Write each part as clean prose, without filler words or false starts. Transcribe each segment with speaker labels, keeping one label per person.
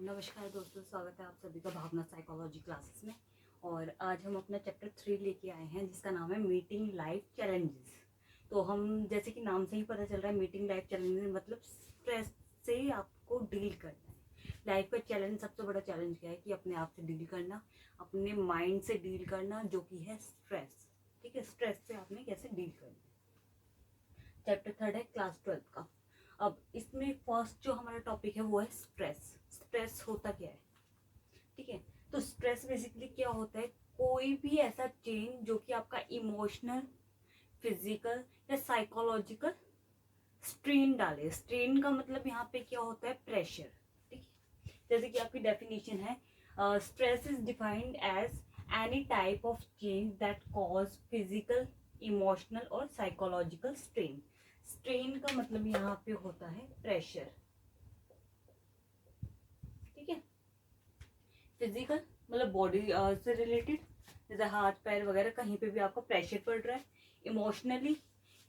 Speaker 1: नमस्कार दोस्तों, स्वागत है आप सभी का भावना साइकोलॉजी क्लासेस में। और आज हम अपना चैप्टर 3 लेके आए हैं जिसका नाम है मीटिंग लाइफ चैलेंजेस। तो हम जैसे कि नाम से ही पता चल रहा है, मीटिंग लाइफ चैलेंजेस मतलब स्ट्रेस से आपको डील करना है। लाइफ का चैलेंज, सबसे बड़ा चैलेंज क्या है कि अपने आप से डील करना, अपने माइंड से डील करना, जो कि है स्ट्रेस। ठीक है, स्ट्रेस से आपने कैसे डील करना है। चैप्टर 3 है क्लास 12 का। अब इसमें फर्स्ट जो हमारा टॉपिक है वो है स्ट्रेस। स्ट्रेस होता क्या है, ठीक है। तो स्ट्रेस बेसिकली क्या होता है, कोई भी ऐसा चेंज जो कि आपका इमोशनल, फिजिकल या साइकोलॉजिकल स्ट्रेन डाले। स्ट्रेन का मतलब यहाँ पे क्या होता है, प्रेशर। ठीक है, जैसे कि आपकी डेफिनेशन है, stress is defined as any type of change that cause physical, emotional और साइकोलॉजिकल स्ट्रेन। स्ट्रेन का मतलब यहाँ पे होता है प्रेशर। ठीक है, फिजिकल मतलब बॉडी से रिलेटेड, जैसे हाथ पैर वगैरह कहीं पे भी आपको प्रेशर पड़ रहा है। इमोशनली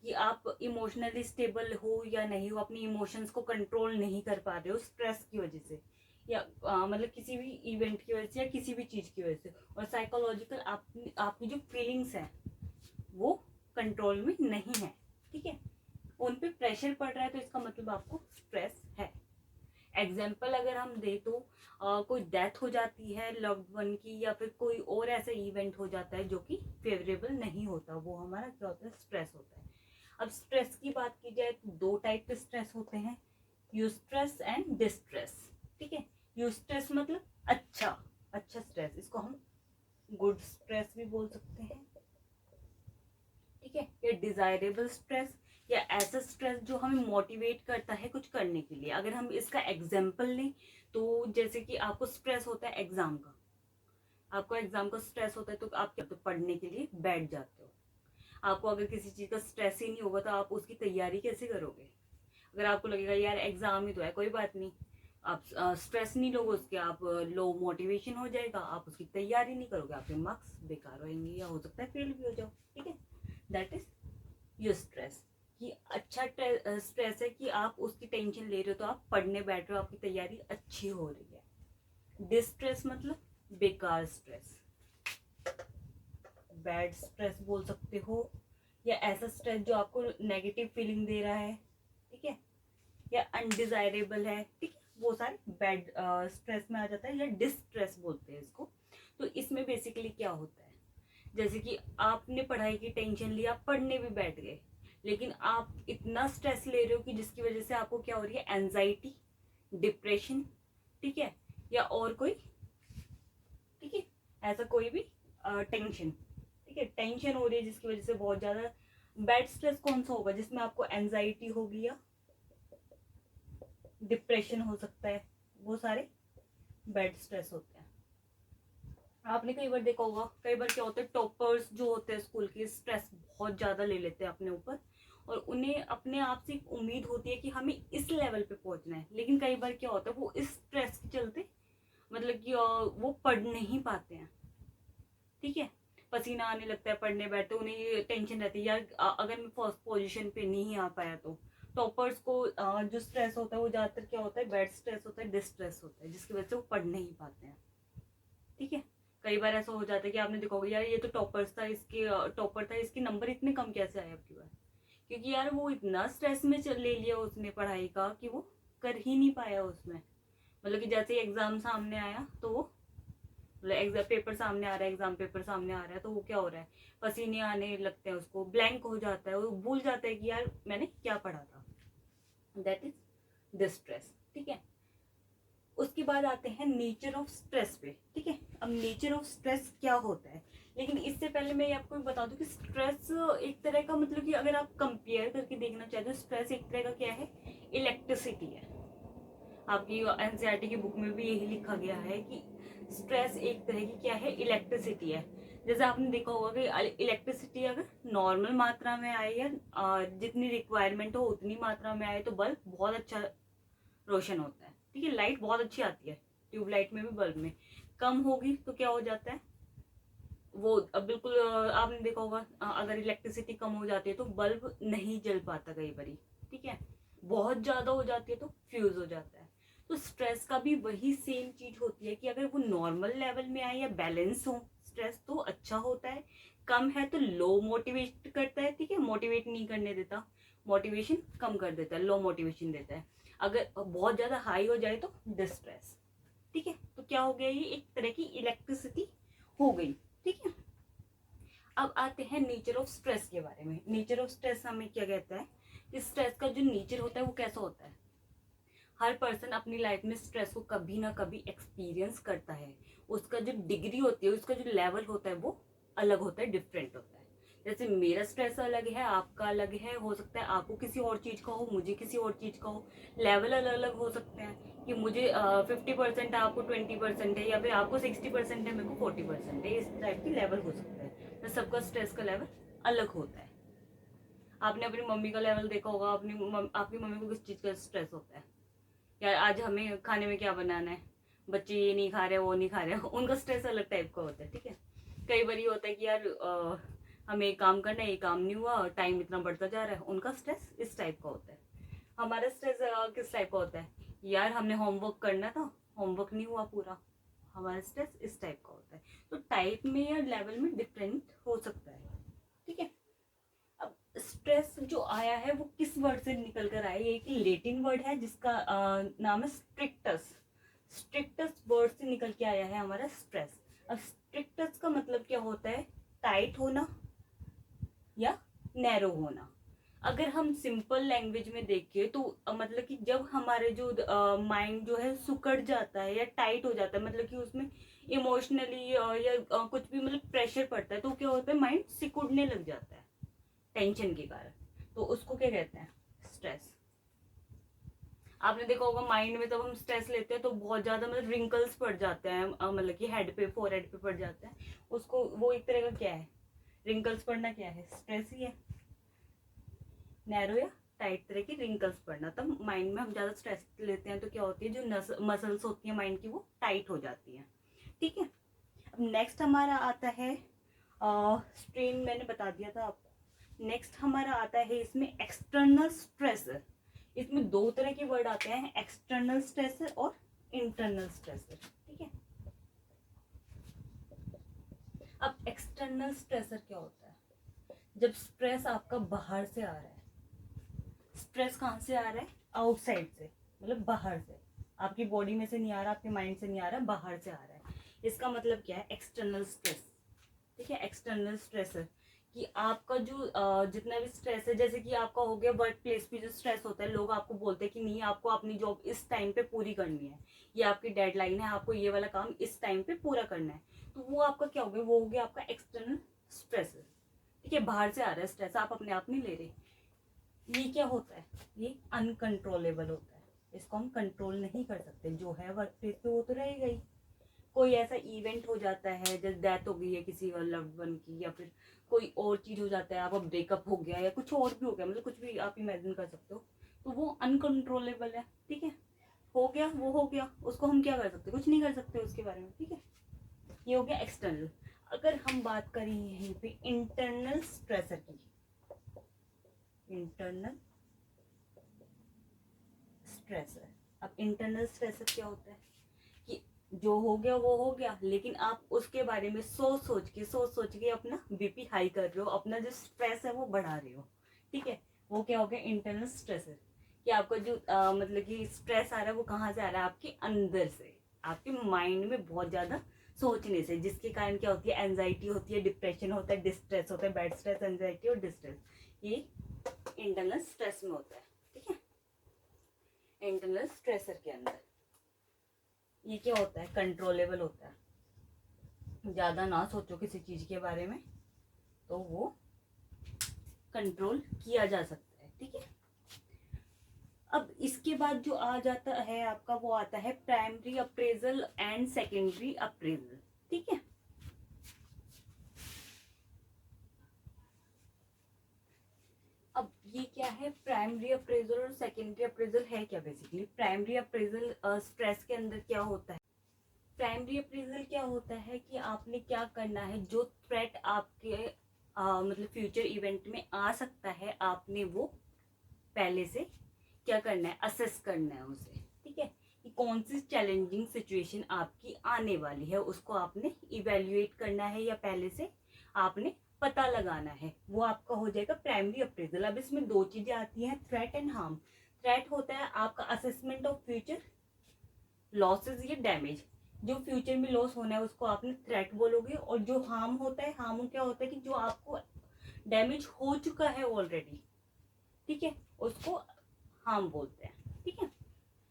Speaker 1: कि आप इमोशनली स्टेबल हो या नहीं हो, अपनी इमोशंस को कंट्रोल नहीं कर पा रहे हो स्ट्रेस की वजह से, या मतलब किसी भी इवेंट की वजह से या किसी भी चीज की वजह से। और साइकोलॉजिकल आपकी जो फीलिंग्स हैं वो कंट्रोल में नहीं है। ठीक है, उन पे प्रेशर पड़ रहा है, तो इसका मतलब आपको स्ट्रेस है। एग्जाम्पल अगर हम दे तो कोई डेथ हो जाती है लव्ड वन की, या फिर कोई और ऐसा इवेंट हो जाता है जो कि फेवरेबल नहीं होता, वो हमारा क्या होता है, स्ट्रेस होता है। अब स्ट्रेस की बात की जाए तो दो टाइप के स्ट्रेस होते हैं, यूस्ट्रेस एंड डिस्ट्रेस। ठीक है, यूस्ट्रेस मतलब अच्छा अच्छा स्ट्रेस, इसको हम गुड स्ट्रेस भी बोल सकते हैं। ठीक है, ये डिजायरेबल स्ट्रेस या ऐसा स्ट्रेस जो हमें मोटिवेट करता है कुछ करने के लिए। अगर हम इसका एग्जाम्पल लें तो जैसे कि आपको स्ट्रेस होता है एग्जाम का, आपको एग्जाम का स्ट्रेस होता है तो आप क्या, तो पढ़ने के लिए बैठ जाते हो। आपको अगर किसी चीज का स्ट्रेस ही नहीं होगा तो आप उसकी तैयारी कैसे करोगे। अगर आपको लगेगा यार एग्जाम ही तो है, कोई बात नहीं, आप स्ट्रेस नहीं लोगे उसके, आप लो मोटिवेशन हो जाएगा, आप उसकी तैयारी नहीं करोगे, आपके मार्क्स बेकार होंगे या हो सकता है फेल भी हो जाओ। ठीक है, दैट इज योर स्ट्रेस। कि अच्छा स्ट्रेस है कि आप उसकी टेंशन ले रहे हो तो आप पढ़ने बैठ रहे हो, आपकी तैयारी अच्छी हो रही है। डिस्ट्रेस मतलब बेकार स्ट्रेस, बैड स्ट्रेस बोल सकते हो, या ऐसा स्ट्रेस जो आपको नेगेटिव फीलिंग दे रहा है। ठीक है, या अनडिजायरेबल है। ठीक है, वो सारे बैड स्ट्रेस में आ जाता है, या डिस्ट्रेस बोलते हैं इसको। तो इसमें बेसिकली क्या होता है, जैसे कि आपने पढ़ाई की टेंशन ली, आप पढ़ने भी बैठ गए, लेकिन आप इतना स्ट्रेस ले रहे हो कि जिसकी वजह से आपको क्या हो रही है, एंजाइटी, डिप्रेशन। ठीक है, या और कोई, ठीक है, ऐसा कोई भी टेंशन। ठीक है, टेंशन हो रही है जिसकी वजह से बहुत ज्यादा। बैड स्ट्रेस कौन सा होगा, जिसमें आपको एंजाइटी होगी या डिप्रेशन हो सकता है, वो सारे बैड स्ट्रेस होते हैं। आपने कई बार देखा होगा, कई बार क्या होता है, टॉपर्स जो होते हैं स्कूल के, स्ट्रेस बहुत ज्यादा ले लेते हैं अपने ऊपर, और उन्हें अपने आप से एक उम्मीद होती है कि हमें इस लेवल पे पहुंचना है। लेकिन कई बार क्या होता है, वो इस स्ट्रेस के चलते मतलब कि वो पढ़ नहीं पाते हैं। ठीक है, पसीना आने लगता है पढ़ने बैठते, उन्हें ये टेंशन रहती है यार अगर मैं फर्स्ट पोजीशन पे नहीं आ पाया तो। टॉपर्स को जो स्ट्रेस होता है वो ज्यादातर क्या होता है, बैड स्ट्रेस होता है, डिस्ट्रेस होता है, जिसकी वजह से वो पढ़ नहीं पाते हैं। ठीक है, कई बार ऐसा हो जाता है कि आपने देखा होगा यार ये तो टॉपर्स था, इसके टॉपर था, इसके नंबर इतने कम कैसे आए आपकी बार, क्योंकि यार वो इतना स्ट्रेस में ले लिया उसने पढ़ाई का कि वो कर ही नहीं पाया उसमें। मतलब कि जैसे ही एग्जाम सामने आया तो वो, मतलब एग्जाम पेपर सामने आ रहा है, एग्जाम पेपर सामने आ रहा है तो वो क्या हो रहा है, पसीने आने लगते हैं, उसको ब्लैंक हो जाता है, वो भूल जाता है कि यार मैंने क्या पढ़ा था। That is distress. ठीक है, उसके बाद आते हैं नेचर ऑफ स्ट्रेस पे। ठीक है, अब नेचर ऑफ स्ट्रेस क्या होता है, लेकिन इससे पहले मैं आपको बता दूं कि स्ट्रेस एक तरह का, मतलब कि अगर आप कंपेयर करके देखना चाहते हो, स्ट्रेस एक तरह का क्या है, इलेक्ट्रिसिटी है। आपकी एनसीईआरटी की बुक में भी यही लिखा गया है कि स्ट्रेस एक तरह की क्या है, इलेक्ट्रिसिटी है। जैसे आपने देखा होगा कि इलेक्ट्रिसिटी अगर नॉर्मल मात्रा में आए या जितनी रिक्वायरमेंट हो उतनी मात्रा में आए तो बल्ब बहुत अच्छा रोशन होता है। ठीक है, लाइट बहुत अच्छी आती है, ट्यूबलाइट में भी, बल्ब में कम होगी तो क्या हो जाता है, वो बिल्कुल आपने देखा होगा अगर इलेक्ट्रिसिटी कम हो जाती है तो बल्ब नहीं जल पाता कई बारी। ठीक है, बहुत ज्यादा हो जाती है तो फ्यूज हो जाता है। तो स्ट्रेस का भी वही सेम चीज होती है कि अगर वो नॉर्मल लेवल में आए या बैलेंस हो स्ट्रेस तो अच्छा होता है, कम है तो लो मोटिवेट करता है, ठीक है, मोटिवेट नहीं करने देता, मोटिवेशन कम कर देता है, लो मोटिवेशन देता है। अगर बहुत ज्यादा हाई हो जाए तो डिस्ट्रेस, ठीक है। तो क्या हो गया, ये एक तरह की इलेक्ट्रिसिटी हो गई, ठीक है। अब आते हैं नेचर ऑफ स्ट्रेस के बारे में। नेचर ऑफ स्ट्रेस हमें क्या कहता है कि स्ट्रेस का जो नेचर होता है वो कैसा होता है। हर पर्सन अपनी लाइफ में स्ट्रेस को कभी ना कभी एक्सपीरियंस करता है। उसका जो डिग्री होती है, उसका जो लेवल होता है वो अलग होता है, डिफरेंट होता है। जैसे मेरा स्ट्रेस अलग है, आपका अलग है, हो सकता है आपको किसी और चीज का हो, मुझे किसी और चीज का हो, लेवल अलग अलग हो सकते हैं कि मुझे 50% है, आपको 20% है, या फिर आपको 60% है, मेरे को 40% है, इस टाइप की लेवल हो सकता है। तो सबका स्ट्रेस का लेवल अलग होता है। आपने अपनी मम्मी का लेवल देखा होगा, आपकी मम्मी को किस चीज का स्ट्रेस होता है, यार आज हमें खाने में क्या बनाना है, बच्चे ये नहीं खा रहे वो नहीं खा रहे, उनका स्ट्रेस अलग टाइप का होता है, ठीक है। कई बार ये होता है कि यार हमें एक काम करना है, ये काम नहीं हुआ, टाइम इतना बढ़ता जा रहा है, उनका स्ट्रेस इस टाइप का होता है। हमारा स्ट्रेस किस टाइप का होता है, यार हमने होमवर्क करना था, होमवर्क नहीं हुआ पूरा, हमारा स्ट्रेस इस टाइप का होता है। तो टाइप में या लेवल में डिफरेंट हो सकता है, ठीक है। अब स्ट्रेस जो आया है वो किस वर्ड से निकल कर आया, ये एक लेटिन वर्ड है जिसका नाम है स्ट्रिक्टस। स्ट्रिक्टस वर्ड से निकल के आया है हमारा स्ट्रेस। अब स्ट्रिक्टस का मतलब क्या होता है, टाइट होना या नैरो होना। अगर हम सिंपल लैंग्वेज में देखें तो मतलब कि जब हमारे जो माइंड जो है सुकड़ जाता है या टाइट हो जाता है, मतलब कि उसमें इमोशनली या कुछ भी मतलब प्रेशर पड़ता है, तो क्या होता है, माइंड सिकुड़ने लग जाता है टेंशन के कारण। तो उसको क्या कहते हैं, स्ट्रेस। आपने देखा होगा माइंड में जब हम स्ट्रेस लेते हैं तो बहुत ज्यादा मतलब रिंकल्स पड़ जाते हैं, मतलब कि हेड पे, फोरहेड पे पड़ जाते हैं, उसको वो एक तरह का क्या है, रिंकल्स पड़ना क्या है, स्ट्रेस ही है। नैरो या टाइट तरह की रिंकल्स पड़ना, तब माइंड में हम ज्यादा स्ट्रेस लेते हैं तो क्या होती है, जो मसल्स होती है माइंड की वो टाइट हो जाती है, ठीक है। अब नेक्स्ट हमारा आता है स्ट्रेन, मैंने बता दिया था आपको। नेक्स्ट हमारा आता है इसमें एक्सटर्नल स्ट्रेसर। इसमें दो तरह के वर्ड आते हैं, एक्सटर्नल स्ट्रेसर और इंटरनल स्ट्रेसर, ठीक है। अब एक्सटर्नल स्ट्रेसर क्या होता है, जब स्ट्रेस आपका बाहर से आ रहा है। स्ट्रेस कहाँ से आ रहा है, आउटसाइड से, मतलब बाहर से, आपकी बॉडी में से नहीं आ रहा, आपके माइंड से नहीं आ रहा, बाहर से आ रहा है। इसका मतलब क्या है, एक्सटर्नल स्ट्रेस, ठीक है। एक्सटर्नल स्ट्रेसर कि आपका जो जितना भी स्ट्रेस है, जैसे कि आपका हो गया वर्क प्लेस पे जो स्ट्रेस होता है, लोग आपको बोलते हैं कि नहीं आपको अपनी जॉब इस टाइम पे पूरी करनी है, ये आपकी डेडलाइन है, आपको ये वाला काम इस टाइम पे पूरा करना है, तो वो आपका क्या हो गया, वो हो गया आपका एक्सटर्नल स्ट्रेस, ठीक है। बाहर से आ रहा है स्ट्रेस, आप अपने आप नहीं ले रहे। ये क्या होता है, ये अनकंट्रोलेबल होता है, इसको हम कंट्रोल नहीं कर सकते, जो है वर्क प्लेस पे वो तो रहेगा ही। कोई ऐसा इवेंट हो जाता है, जैसे डेथ हो गई है किसी लव्ड वन की, या फिर कोई और चीज हो जाता है, आपका ब्रेकअप हो गया या कुछ और भी हो गया, मतलब कुछ भी आप इमेजिन कर सकते हो, तो वो अनकंट्रोलेबल है, ठीक है। हो गया वो हो गया, उसको हम क्या कर सकते, कुछ नहीं कर सकते उसके बारे में, ठीक है। ये हो गया एक्सटर्नल। अगर हम बात करें यहीं पे इंटरनल स्ट्रेसर की, इंटरनल स्ट्रेसर। अब इंटरनल स्ट्रेसर क्या होता है कि जो हो गया वो हो गया, लेकिन आप उसके बारे में सोच के अपना बीपी हाई कर रहे हो, अपना जो स्ट्रेस है वो बढ़ा रहे हो, ठीक है। वो क्या हो गया, इंटरनल स्ट्रेसर। कि आपका जो मतलब कि स्ट्रेस आ रहा है वो कहाँ से आ रहा है, आपके अंदर से, आपके माइंड में बहुत ज्यादा सोचने से, जिसके कारण क्या होती है, एंजाइटी होती है, डिप्रेशन होता है, डिस्ट्रेस होता है, बैड स्ट्रेस, एंजाइटी और डिस्ट्रेस, ये इंटरनल स्ट्रेस में होता है, ठीक है। इंटरनल स्ट्रेसर के अंदर ये क्या होता है, कंट्रोलेबल होता है, ज्यादा ना सोचो किसी चीज के बारे में, तो वो कंट्रोल किया जा सकता है, ठीक है। अब इसके बाद जो आ जाता है आपका, वो आता है primary appraisal and secondary appraisal, ठीक है। अब ये क्या है, प्राइमरी अप्रेजल और सेकेंडरी अप्रेजल है क्या, बेसिकली प्राइमरी अप्रेजल स्ट्रेस के अंदर क्या होता है। प्राइमरी अप्रेजल क्या होता है कि आपने क्या करना है, जो थ्रेट आपके मतलब फ्यूचर इवेंट में आ सकता है, आपने वो पहले से क्या करना है, असेस करना है उसे, ठीक है। कि कौन सी चैलेंजिंग सिचुएशन आपकी आने वाली है, उसको आपने इवेल्युएट करना है या पहले से आपने पता लगाना है। वो आपका हो जाएगा प्राइमरी अप्रेजल। अब इसमें दो चीजें आती हैं, थ्रेट एंड हार्म। थ्रेट होता है आपका असेसमेंट ऑफ फ्यूचर लॉसेज या डैमेज। जो फ्यूचर में लॉस होना है उसको आपने थ्रेट बोलोगे, और जो हार्म होता है, हार्म क्या होता है कि जो आपको डैमेज हो चुका है ऑलरेडी, ठीक है, उसको हार्म बोलते हैं। ठीक है,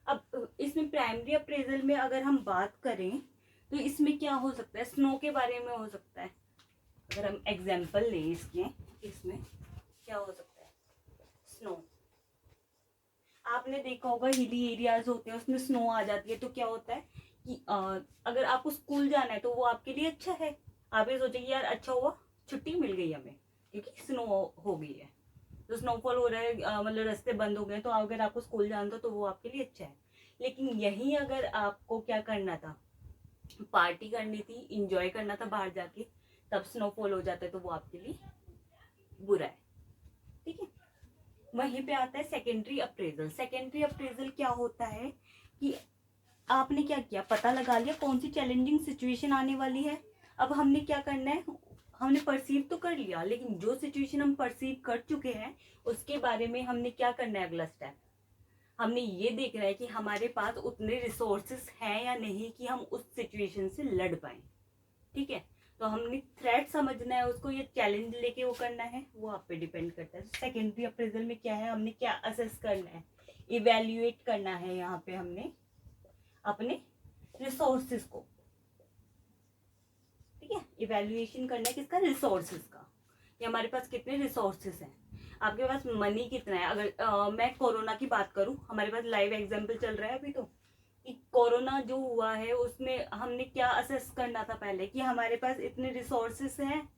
Speaker 1: अब इसमें प्राइमरी अप्रेजल में अगर हम बात करें तो इसमें क्या हो सकता है, स्नो के बारे में हो सकता है। अगर हम एग्जाम्पल लें इसके, इसमें क्या हो सकता है, स्नो। आपने देखा होगा हिली एरियाज होते हैं उसमें स्नो आ जाती है, तो क्या होता है कि अगर आपको स्कूल जाना है तो वो आपके लिए अच्छा है। आप ये सोचेंगे यार अच्छा हुआ छुट्टी मिल गई हमें क्योंकि स्नो हो गई है, तो स्नोफॉल हो रहा है, मतलब रास्ते बंद हो गए, तो अगर आपको स्कूल जाना था तो वो आपके लिए अच्छा है। लेकिन यही अगर आपको क्या करना था, पार्टी करनी थी, इंजॉय करना था बाहर जाके, तब स्नोफॉल हो जाता है तो वो आपके लिए बुरा है। ठीक है, वहीं पे आता है सेकेंडरी अप्रेजल। सेकेंडरी अप्रेजल क्या होता है कि आपने क्या किया, पता लगा लिया कौन सी चैलेंजिंग सिचुएशन आने वाली है। अब हमने क्या करना है, हमने परसीव तो कर लिया, लेकिन जो सिचुएशन हम परसीव कर चुके हैं उसके बारे में हमने क्या करना है, अगला स्टेप हमने ये देखना है कि हमारे पास उतने रिसोर्सेस हैं या नहीं कि हम उस सिचुएशन से लड़ पाए। ठीक है, तो हमने थ्रेट समझना है उसको, ये चैलेंज लेके वो करना है, वो आप पे डिपेंड करता है। सेकेंडरी अप्रेजल में क्या है, हमने क्या असेस करना है, इवेल्युएट करना है यहाँ पे हमने अपने रिसोर्सेज को। ठीक है, इवेल्युएशन करना है किसका, रिसोर्सेज का, ये हमारे पास कितने रिसोर्सेज हैं, आपके पास मनी कितना है। अगर मैं कोरोना की बात करूं, हमारे पास लाइव एग्जांपल चल रहा है अभी, तो कि कोरोना जो हुआ है उसमें हमने क्या असेस करना था पहले कि हमारे पास इतने रिसोर्सेस हैं।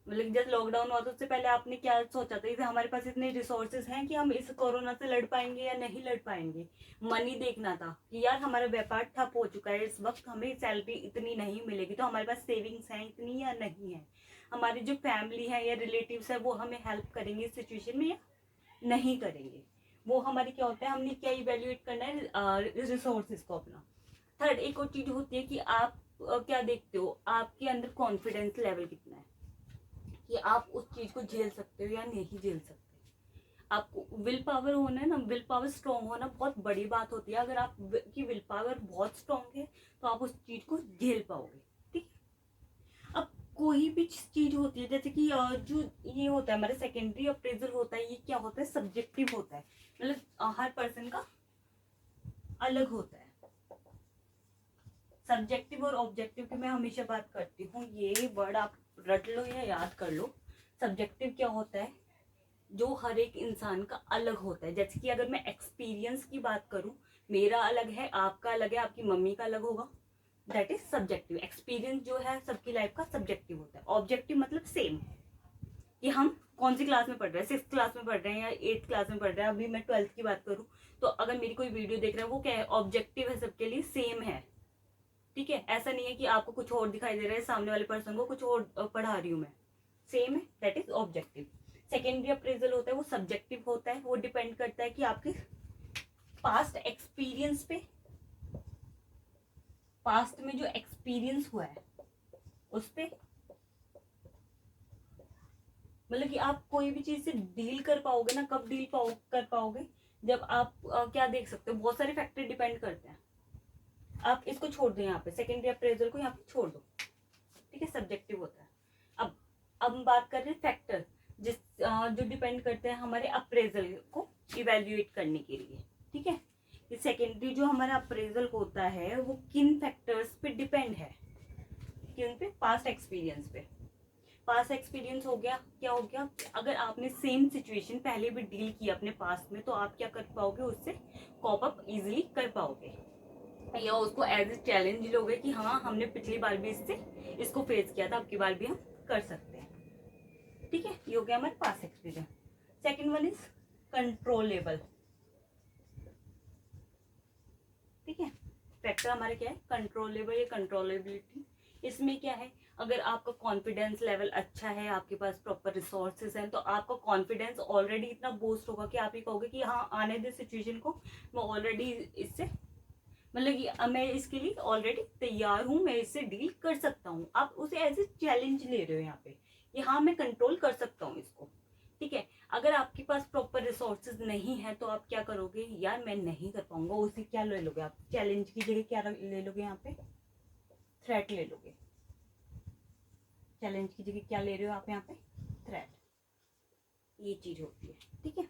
Speaker 1: मतलब जब लॉकडाउन हुआ तो उससे पहले आपने क्या सोचा था कि हमारे पास इतने रिसोर्सेज हैं कि हम इस कोरोना से लड़ पाएंगे या नहीं लड़ पाएंगे। मनी देखना था कि यार हमारा व्यापार ठप हो चुका है, इस वक्त हमें सैलरी इतनी नहीं मिलेगी, तो हमारे पास सेविंग्स हैं इतनी या नहीं है, हमारी जो फैमिली है या रिलेटिव्स है वो हमें हेल्प करेंगे इस सिचुएशन में या नहीं करेंगे। वो हमारी क्या होता है, हमने क्या इवेल्युएट करना है, रिसोर्सेज को अपना। थर्ड एक और चीज होती है कि आप क्या देखते हो, आपके अंदर कॉन्फिडेंस लेवल कितना है कि आप उस चीज को झेल सकते हो या नहीं झेल सकते। आपको विल पावर होना है ना, विल पावर स्ट्रॉन्ग होना बहुत बड़ी बात होती है। अगर आप की विल पावर बहुत स्ट्रॉन्ग है तो आप उस चीज को झेल पाओगे। ठीक, अब कोई भी चीज होती है जैसे कि जो ये होता है हमारे सेकेंडरी अप्रेजल होता है, ये क्या होता है, सब्जेक्टिव होता है, मतलब हर पर्सन का अलग होता है। सब्जेक्टिव और ऑब्जेक्टिव की मैं हमेशा बात करती हूँ, ये वर्ड आप रट लो या याद कर लो। सब्जेक्टिव क्या होता है, जो हर एक इंसान का अलग होता है। जैसे कि अगर मैं एक्सपीरियंस की बात करूं, मेरा अलग है, आपका अलग है, आपकी मम्मी का अलग होगा, दैट इज सब्जेक्टिव। एक्सपीरियंस जो है सबकी लाइफ का सब्जेक्टिव होता है। ऑब्जेक्टिव मतलब सेम, कि हम कौन सी क्लास में पढ़ रहे हैं, 6th क्लास में पढ़ रहे हैं या 8th क्लास में पढ़ रहे हैं। अभी मैं 12th की बात करूं तो अगर मेरी कोई वीडियो देख रहा है वो क्या है, ऑब्जेक्टिव है, सबके लिए सेम है। ठीक है, ऐसा नहीं है कि आपको कुछ और दिखाई दे रहा है, सामने वाले पर्सन को कुछ और पढ़ा रही हूँ मैं, सेम है, that is objective. Secondary appraisal होता है वो सब्जेक्टिव होता है, वो डिपेंड करता है कि आपके पास्ट एक्सपीरियंस पे, पास्ट में जो एक्सपीरियंस हुआ है उस पे, मतलब कि आप कोई भी चीज से डील कर पाओगे ना, कब डील कर पाओगे, जब आप क्या देख सकते हो, बहुत सारे फैक्टर डिपेंड करते हैं। आप इसको छोड़ दो, यहाँ पे सेकेंडरी अप्रेजल को यहाँ पे छोड़ दो। ठीक है, सब्जेक्टिव होता है। अब हम बात कर रहे हैं फैक्टर जिस जो डिपेंड करते हैं हमारे अप्रेजल को इवेल्युएट करने के लिए। ठीक है, ये सेकेंडरी जो हमारा अप्रेजल होता है वो किन फैक्टर्स पे डिपेंड है, किन पे, पास्ट एक्सपीरियंस पे। पास्ट एक्सपीरियंस हो गया, क्या हो गया, अगर आपने सेम सिचुएशन पहले भी डील की अपने पास्ट में तो आप क्या कर पाओगे, उससे कॉप अप इजिली कर पाओगे, या उसको एज ए चैलेंज लोगे कि हाँ हमने पिछली बार भी इसको फेस किया था, अब की बार भी हम कर सकते हैं। ठीक है, ये हो गया हमारे पास experience. Second one is controllable. ठीक है, फैक्टर हमारे क्या है, कंट्रोलेबल या कंट्रोलेबिलिटी। इसमें क्या है, अगर आपका कॉन्फिडेंस लेवल अच्छा है, आपके पास प्रॉपर रिसोर्सेज हैं, तो आपका कॉन्फिडेंस ऑलरेडी इतना बूस्ट होगा कि आप ये कहोगे कि हाँ आने दे सिचुएशन को, मैं ऑलरेडी इससे मतलब कि मैं इसके लिए ऑलरेडी तैयार हूँ, मैं इससे डील कर सकता हूँ। आप उसे एज ए चैलेंज ले रहे हो यहाँ पे कि हाँ मैं कंट्रोल कर सकता हूँ इसको, ठीक है। अगर आपके पास प्रॉपर रिसोर्सेज नहीं है तो आप क्या करोगे, यार मैं नहीं कर पाऊंगा, उसे क्या ले लोगे आप, चैलेंज की जगह क्या ले लोगे यहाँ पे, थ्रेट ले लोगे। चैलेंज की जगह क्या ले रहे हो आप यहाँ पे, थ्रेट। ये चीज होती है, ठीक है।